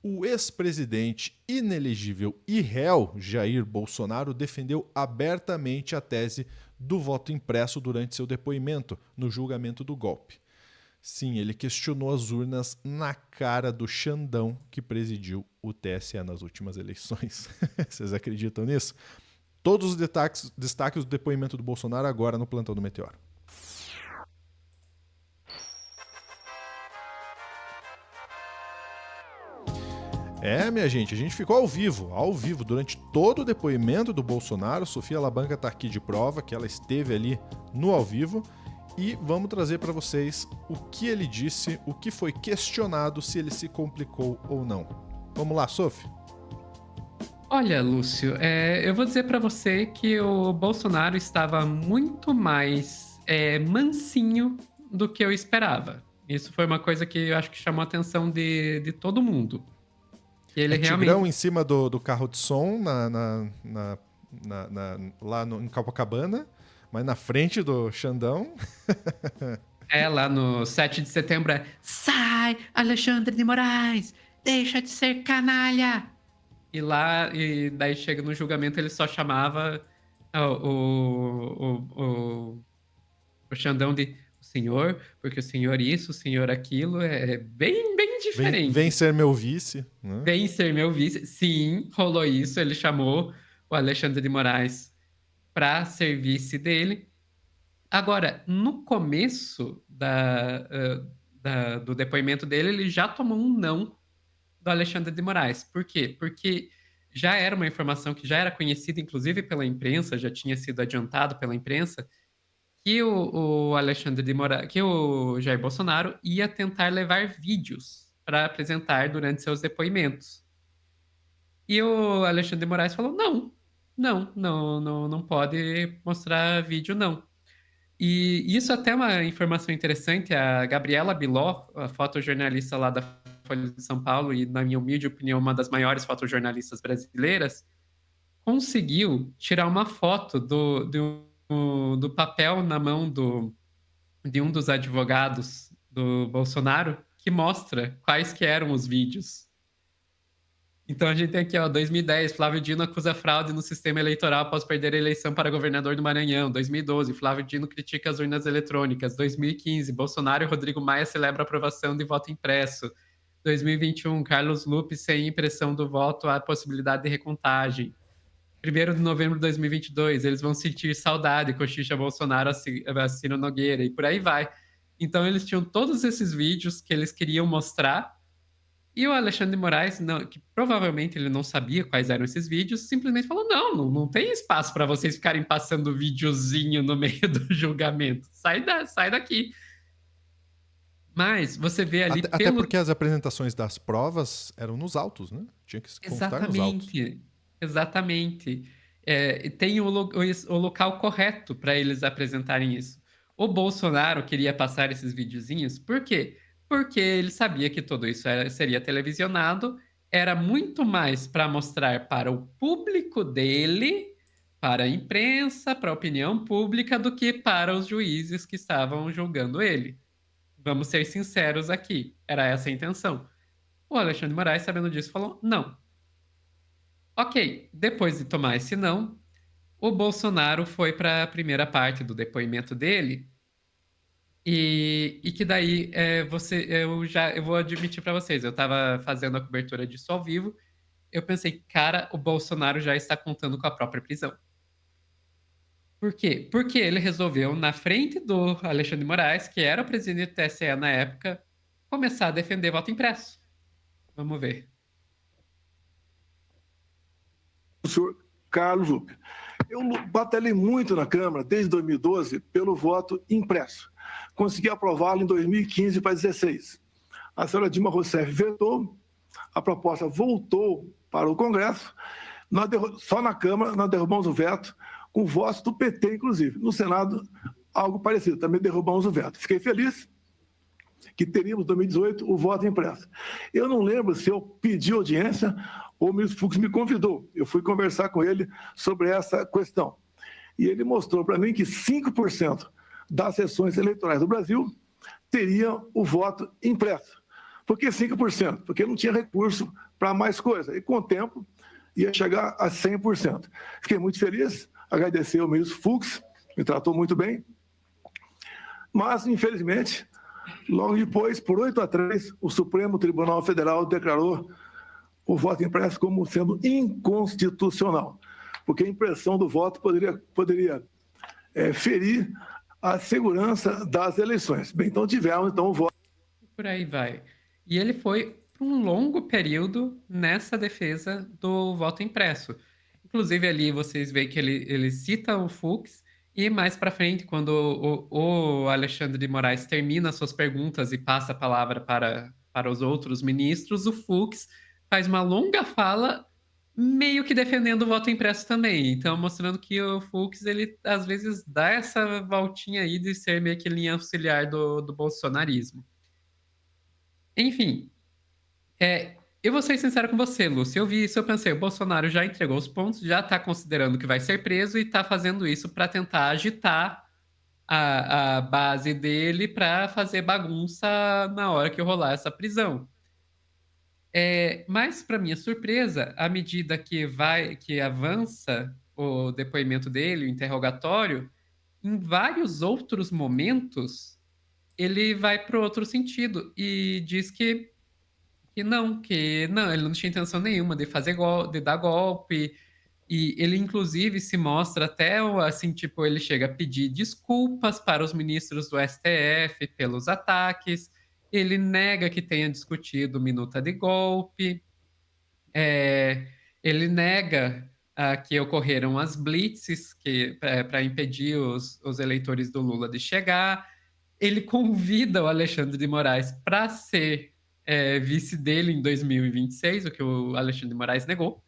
O ex-presidente inelegível e réu Jair Bolsonaro defendeu abertamente a tese do voto impresso durante seu depoimento no julgamento do golpe. Sim, ele questionou as urnas na cara do Xandão que presidiu o TSE nas últimas eleições. Vocês acreditam nisso? Todos os destaques do depoimento do Bolsonaro agora no Plantão do Meteoro. Minha gente, a gente ficou ao vivo, durante todo o depoimento do Bolsonaro. Sofia Labanca está aqui de prova que ela esteve ali no ao vivo. E vamos trazer para vocês o que ele disse, o que foi questionado, se ele se complicou ou não. Vamos lá, Sophie? Olha, Lúcio, eu vou dizer para você que o Bolsonaro estava muito mais mansinho do que eu esperava. Isso foi uma coisa que eu acho que chamou a atenção de todo mundo. Que ele Tigrão em cima do carro de som lá em Copacabana, mas na frente do Xandão. Lá no 7 de setembro sai, Alexandre de Moraes, deixa de ser canalha! E daí chega no julgamento, ele só chamava o Xandão de o senhor, porque o senhor isso, o senhor aquilo, é bem diferente. Vem ser meu vice. Né? Vem ser meu vice. Sim, rolou isso, ele chamou o Alexandre de Moraes para ser vice dele. Agora, no começo do depoimento dele, ele já tomou um não do Alexandre de Moraes. Por quê? Porque já era uma informação que já era conhecida, inclusive pela imprensa, já tinha sido adiantado pela imprensa, que o Alexandre de Moraes, que o Jair Bolsonaro ia tentar levar vídeos para apresentar durante seus depoimentos. E o Alexandre de Moraes falou: não pode mostrar vídeo, não. E isso até é uma informação interessante. A Gabriela Biló, a fotojornalista lá da Folha de São Paulo e, na minha humilde opinião, uma das maiores fotojornalistas brasileiras, conseguiu tirar uma foto do papel na mão de um dos advogados do Bolsonaro que mostra quais que eram os vídeos. Então a gente tem aqui, 2010, Flávio Dino acusa fraude no sistema eleitoral após perder a eleição para governador do Maranhão. 2012, Flávio Dino critica as urnas eletrônicas. 2015, Bolsonaro e Rodrigo Maia celebram a aprovação de voto impresso. 2021, Carlos Lupe sem impressão do voto há possibilidade de recontagem. 1º de novembro de 2022, eles vão sentir saudade, cochicha Bolsonaro a Ciro Nogueira, e por aí vai. Então eles tinham todos esses vídeos que eles queriam mostrar. E o Alexandre de Moraes, que provavelmente ele não sabia quais eram esses vídeos, simplesmente falou: não tem espaço para vocês ficarem passando videozinho no meio do julgamento. Sai daqui. Mas você vê ali Até porque as apresentações das provas eram nos autos, né? Tinha que constar nos autos. Exatamente. Tem o local correto para eles apresentarem isso. O Bolsonaro queria passar esses videozinhos, por quê? Porque ele sabia que tudo isso seria televisionado, era muito mais para mostrar para o público dele, para a imprensa, para a opinião pública, do que para os juízes que estavam julgando ele. Vamos ser sinceros aqui, era essa a intenção. O Alexandre de Moraes, sabendo disso, falou: não. Ok, depois de tomar esse não, o Bolsonaro foi para a primeira parte do depoimento dele. E que daí eu vou admitir para vocês, eu estava fazendo a cobertura disso ao vivo, eu pensei, cara, o Bolsonaro já está contando com a própria prisão. Por quê? Porque ele resolveu, na frente do Alexandre de Moraes, que era o presidente do TSE na época, começar a defender voto impresso. Vamos ver. O senhor Carlos Lupe, eu batalhei muito na Câmara, desde 2012, pelo voto impresso. Consegui aprová-lo em 2015 para 2016. A senhora Dilma Rousseff vetou, a proposta voltou para o Congresso, só na Câmara nós derrubamos o veto, com votos do PT, inclusive. No Senado, algo parecido, também derrubamos o veto. Fiquei feliz que teríamos, em 2018, o voto impresso. Eu não lembro se eu pedi audiência ou o ministro Fux me convidou. Eu fui conversar com ele sobre essa questão. E ele mostrou para mim que 5% das sessões eleitorais do Brasil teriam o voto impresso. Por que 5%? Porque não tinha recurso para mais coisa. E com o tempo ia chegar a 100%. Fiquei muito feliz, agradecer ao ministro Fux, me tratou muito bem. Mas, infelizmente, logo depois, por 8-3, o Supremo Tribunal Federal declarou o voto impresso como sendo inconstitucional, porque a impressão do voto poderia ferir a segurança das eleições. Bem, então tivemos o voto. Por aí vai. E ele foi por um longo período nessa defesa do voto impresso. Inclusive, ali vocês veem que ele cita o Fux, e mais para frente, quando o Alexandre de Moraes termina suas perguntas e passa a palavra para os outros ministros, o Fux faz uma longa fala, meio que defendendo o voto impresso também. Então, mostrando que o Fux, ele às vezes dá essa voltinha aí de ser meio que linha auxiliar do bolsonarismo. Enfim, eu vou ser sincero com você, Lúcio. Eu vi isso, eu pensei, o Bolsonaro já entregou os pontos, já está considerando que vai ser preso e está fazendo isso para tentar agitar a base dele para fazer bagunça na hora que rolar essa prisão. Mas, para minha surpresa, à medida que avança o depoimento dele, o interrogatório, em vários outros momentos, ele vai para outro sentido e diz que não, ele não tinha intenção nenhuma de de dar golpe. E ele, inclusive, se mostra até, assim, tipo, ele chega a pedir desculpas para os ministros do STF pelos ataques. Ele nega que tenha discutido minuta de golpe. Ele nega que ocorreram as blitzes para impedir os eleitores do Lula de chegar. Ele convida o Alexandre de Moraes para ser vice dele em 2026, o que o Alexandre de Moraes negou.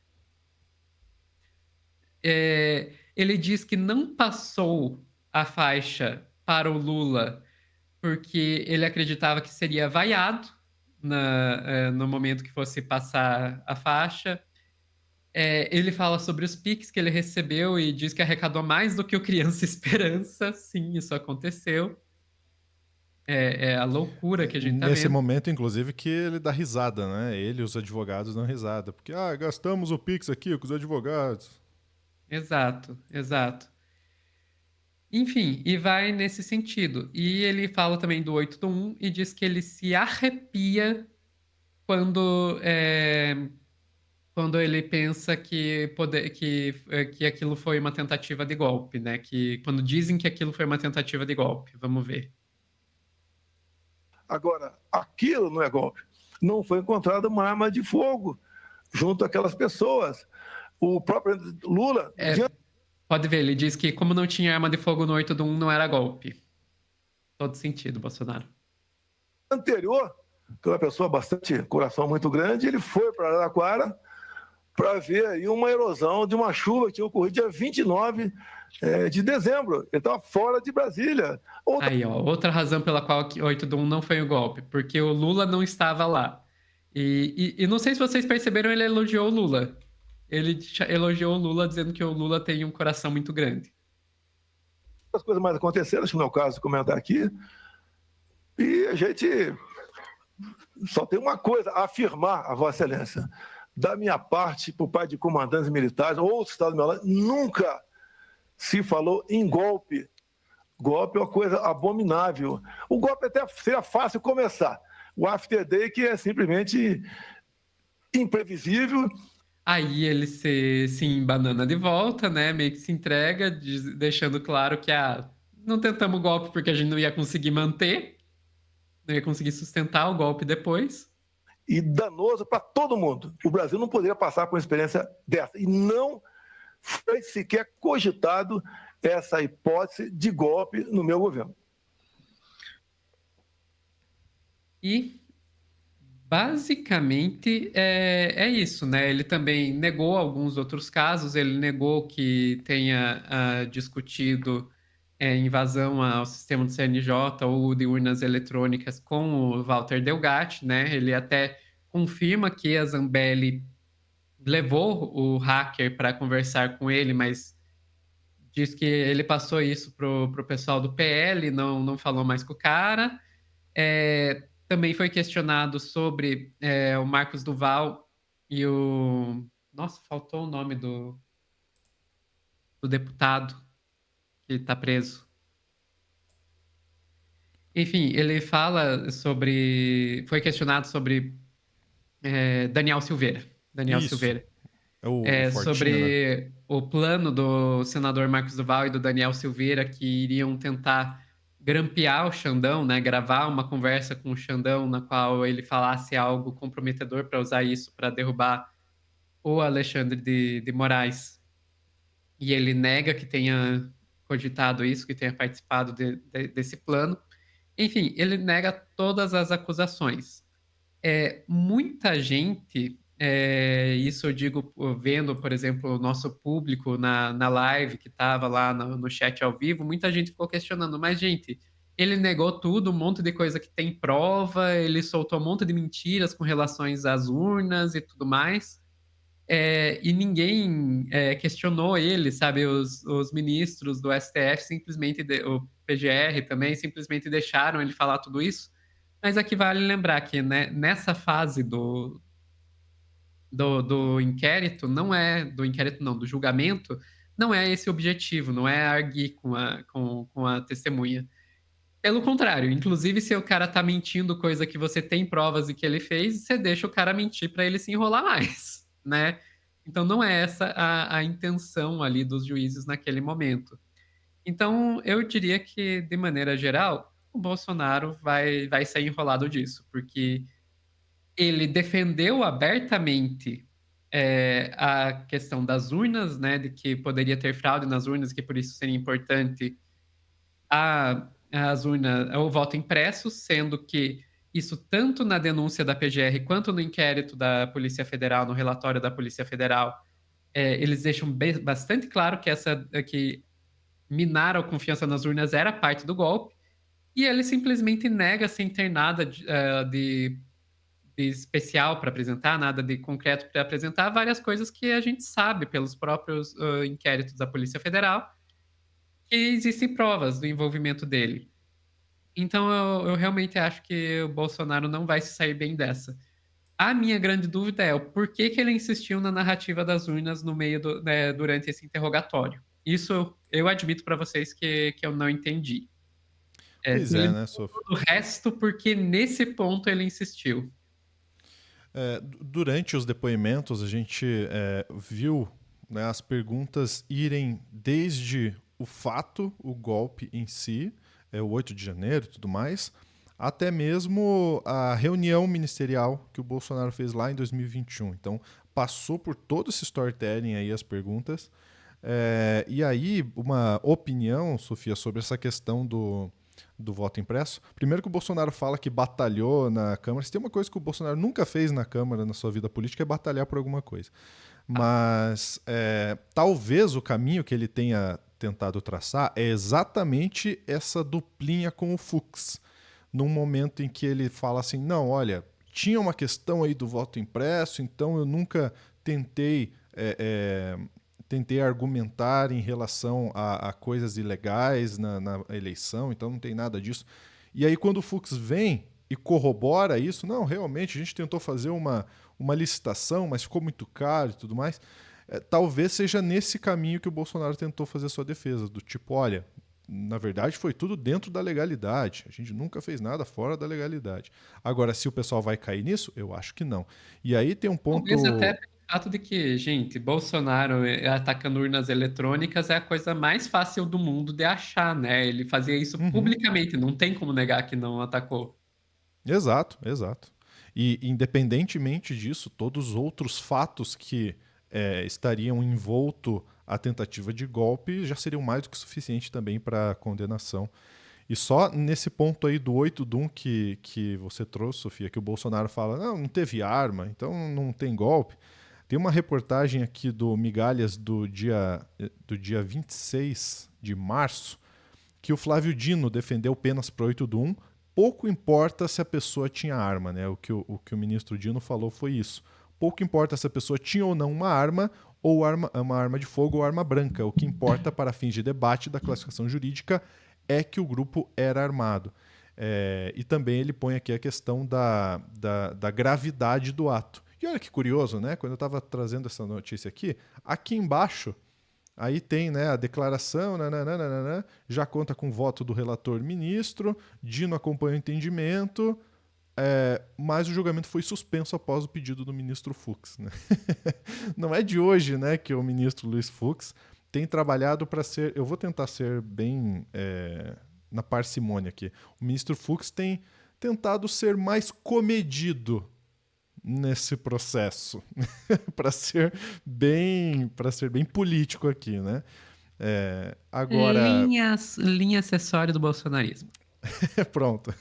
Ele diz que não passou a faixa para o Lula porque ele acreditava que seria vaiado no momento que fosse passar a faixa. Ele fala sobre os Pix que ele recebeu e diz que arrecadou mais do que o Criança Esperança. Sim, isso aconteceu. É a loucura que a gente tá Nesse vendo. momento, inclusive, que ele dá risada, né? Ele e os advogados dão risada. Porque, gastamos o Pix aqui com os advogados. Exato, exato. Enfim, e vai nesse sentido. E ele fala também do 8 do 1 e diz que ele se arrepia quando ele pensa que aquilo foi uma tentativa de golpe, né? Quando dizem que aquilo foi uma tentativa de golpe. Vamos ver. Agora, aquilo não é golpe. Não foi encontrada uma arma de fogo junto àquelas pessoas. O próprio Lula... Pode ver, ele diz que como não tinha arma de fogo no 8 do 1, não era golpe. Todo sentido, Bolsonaro. Anterior, que é uma pessoa bastante, coração muito grande, ele foi para Araraquara para ver aí uma erosão de uma chuva que tinha ocorrido dia 29 de dezembro. Ele estava fora de Brasília. Outra razão pela qual o 8 do 1 não foi um golpe, porque o Lula não estava lá. E não sei se vocês perceberam, ele elogiou o Lula. Ele elogiou o Lula dizendo que o Lula tem um coração muito grande. As coisas mais aconteceram, acho que não é o caso de comentar aqui. E a gente só tem uma coisa a afirmar, a Vossa Excelência. Da minha parte, por parte de comandantes militares, ou Estado do meu lado, nunca se falou em golpe. Golpe é uma coisa abominável. O golpe até seria fácil começar. O After Day, que é simplesmente imprevisível. Aí ele se embanana de volta, né? Meio que se entrega, deixando claro que não tentamos golpe porque a gente não ia conseguir manter, não ia conseguir sustentar o golpe depois. E danoso para todo mundo. O Brasil não poderia passar por uma experiência dessa. E não foi sequer cogitado essa hipótese de golpe no meu governo. E basicamente é isso, né? Ele também negou alguns outros casos, ele negou que tenha discutido invasão ao sistema do CNJ ou de urnas eletrônicas com o Walter Delgatti, né? Ele até confirma que a Zambelli levou o hacker para conversar com ele, mas diz que ele passou isso pro pessoal do PL, não falou mais com o cara. Também foi questionado sobre o Marcos Duval e o... Nossa, faltou o nome do deputado que está preso. Enfim, ele fala sobre... Foi questionado sobre Daniel Silveira. Daniel Isso. Silveira. É o Fortinho, né? Sobre o plano do senador Marcos Duval e do Daniel Silveira, que iriam tentar grampear o Xandão, né, gravar uma conversa com o Xandão na qual ele falasse algo comprometedor para usar isso para derrubar o Alexandre de Moraes. E ele nega que tenha cogitado isso, que tenha participado desse plano. Enfim, ele nega todas as acusações. Muita gente, isso eu digo vendo, por exemplo, o nosso público na live que estava lá no chat ao vivo, muita gente ficou questionando, mas, gente, ele negou tudo, um monte de coisa que tem prova, ele soltou um monte de mentiras com relações às urnas e tudo mais, e ninguém questionou ele, sabe? Os ministros do STF simplesmente, o PGR também, simplesmente deixaram ele falar tudo isso. Mas aqui vale lembrar que, né, nessa fase do inquérito, do inquérito não, do julgamento, não é esse o objetivo, não é arguir com a testemunha. Pelo contrário, inclusive se o cara tá mentindo coisa que você tem provas e que ele fez, você deixa o cara mentir para ele se enrolar mais, né? Então não é essa a intenção ali dos juízes naquele momento. Então eu diria que, de maneira geral, o Bolsonaro vai sair enrolado disso, porque ele defendeu abertamente a questão das urnas, né, de que poderia ter fraude nas urnas, que por isso seria importante as urnas, o voto impresso, sendo que isso tanto na denúncia da PGR quanto no inquérito da Polícia Federal, no relatório da Polícia Federal, eles deixam bastante claro que minar a confiança nas urnas era parte do golpe, e ele simplesmente nega sem ter nada de especial para apresentar, nada de concreto para apresentar, várias coisas que a gente sabe pelos próprios inquéritos da Polícia Federal, que existem provas do envolvimento dele. Então eu realmente acho que o Bolsonaro não vai se sair bem dessa. A minha grande dúvida é o porquê que ele insistiu na narrativa das urnas no meio durante esse interrogatório. Isso eu admito para vocês que eu não entendi. Pois Se ele é, né, mudou Sophie? todo o resto, porque nesse ponto ele insistiu. Durante os depoimentos, a gente viu, né, as perguntas irem desde o fato, o golpe em si, o 8 de janeiro e tudo mais, até mesmo a reunião ministerial que o Bolsonaro fez lá em 2021. Então, passou por todo esse storytelling aí, as perguntas. E aí, uma opinião, Sofia, sobre essa questão do voto impresso. Primeiro que o Bolsonaro fala que batalhou na Câmara. Se tem uma coisa que o Bolsonaro nunca fez na Câmara na sua vida política é batalhar por alguma coisa. Mas talvez o caminho que ele tenha tentado traçar é exatamente essa duplinha com o Fux. Num momento em que ele fala assim, não, olha, tinha uma questão aí do voto impresso, então eu nunca tentei argumentar em relação a coisas ilegais na eleição, então não tem nada disso. E aí quando o Fux vem e corrobora isso, não, realmente a gente tentou fazer uma licitação, mas ficou muito caro e tudo mais, talvez seja nesse caminho que o Bolsonaro tentou fazer sua defesa, do tipo, olha, na verdade foi tudo dentro da legalidade, a gente nunca fez nada fora da legalidade. Agora, se o pessoal vai cair nisso, eu acho que não. E aí tem um ponto... Talvez até pelo fato de que, gente, Bolsonaro atacando urnas eletrônicas é a coisa mais fácil do mundo de achar, né? Ele fazia isso publicamente, não tem como negar que não atacou. Exato, exato. E independentemente disso, todos os outros fatos que estariam envolto a tentativa de golpe já seriam mais do que suficiente também para condenação. E só nesse ponto aí do 8/1 que você trouxe, Sofia, que o Bolsonaro fala, não teve arma, então não tem golpe. Tem uma reportagem aqui do Migalhas do dia 26 de março, que o Flávio Dino defendeu penas para 8/1. Pouco importa se a pessoa tinha arma, né? O que o ministro Dino falou foi isso. Pouco importa se a pessoa tinha ou não uma arma, ou uma arma de fogo ou arma branca. O que importa para fins de debate da classificação jurídica é que o grupo era armado. E também ele põe aqui a questão da gravidade do ato. E olha que curioso, né? Quando eu estava trazendo essa notícia aqui embaixo, aí tem, né, a declaração, nananana, já conta com o voto do relator ministro, Dino acompanha o entendimento, mas o julgamento foi suspenso após o pedido do ministro Fux. Né? Não é de hoje, né, que o ministro Luiz Fux tem trabalhado para ser... Eu vou tentar ser bem na parcimônia aqui. O ministro Fux tem tentado ser mais comedido nesse processo, para ser bem político aqui, né? Agora... Linha acessória do bolsonarismo. Pronto.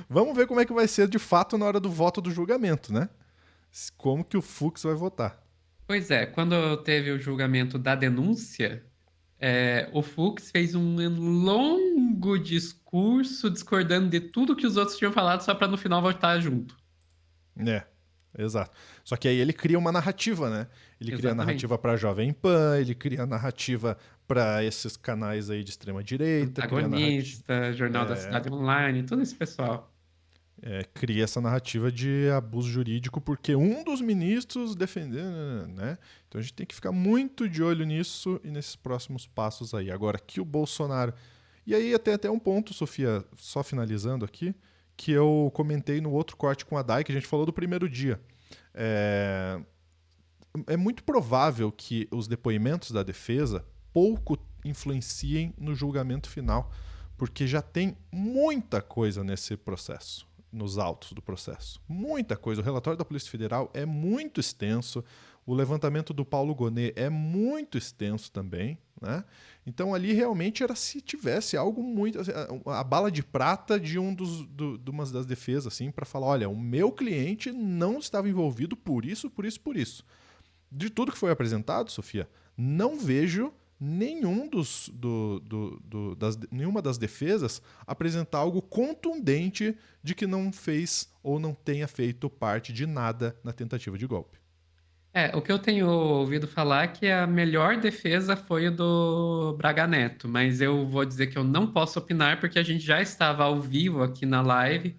Vamos ver como é que vai ser de fato na hora do voto do julgamento, né? Como que o Fux vai votar. Pois é, quando teve o julgamento da denúncia, o Fux fez um longo discurso discordando de tudo que os outros tinham falado só para no final votar junto. Exato. Só que aí ele cria uma narrativa, né? Ele cria a narrativa para Jovem Pan, ele cria a narrativa para esses canais aí de extrema direita, Antagonista, Jornal da Cidade Online, todo esse pessoal. Cria essa narrativa de abuso jurídico porque um dos ministros defendeu, né? Então a gente tem que ficar muito de olho nisso e nesses próximos passos aí. Agora que o Bolsonaro... E aí até um ponto, Sofia, só finalizando aqui, que eu comentei no outro corte com a Dai, que a gente falou do primeiro dia. É muito provável que os depoimentos da defesa pouco influenciem no julgamento final, porque já tem muita coisa nesse processo, nos autos do processo. Muita coisa. O relatório da Polícia Federal é muito extenso, o levantamento do Paulo Gonet é muito extenso também, né? Então ali realmente era se tivesse algo muito... a bala de prata de uma das defesas, assim, para falar, olha, o meu cliente não estava envolvido por isso, por isso, por isso. De tudo que foi apresentado, Sofia, não vejo nenhuma das defesas apresentar algo contundente de que não fez ou não tenha feito parte de nada na tentativa de golpe. O que eu tenho ouvido falar é que a melhor defesa foi o do Braga Neto, mas eu vou dizer que eu não posso opinar porque a gente já estava ao vivo aqui na live,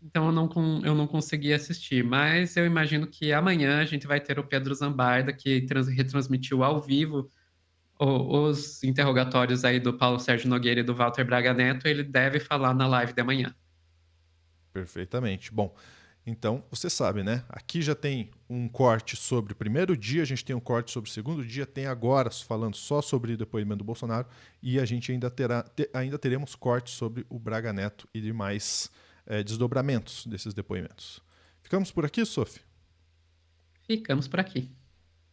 então eu não consegui assistir. Mas eu imagino que amanhã a gente vai ter o Pedro Zambarda, que retransmitiu ao vivo os interrogatórios aí do Paulo Sérgio Nogueira e do Walter Braga Neto. Ele deve falar na live de amanhã. Perfeitamente. Bom, então, você sabe, né? Aqui já tem um corte sobre o primeiro dia, a gente tem um corte sobre o segundo dia, tem agora falando só sobre o depoimento do Bolsonaro e a gente ainda teremos cortes sobre o Braga Neto e demais desdobramentos desses depoimentos. Ficamos por aqui, Sophie? Ficamos por aqui.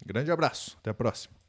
Grande abraço. Até a próxima.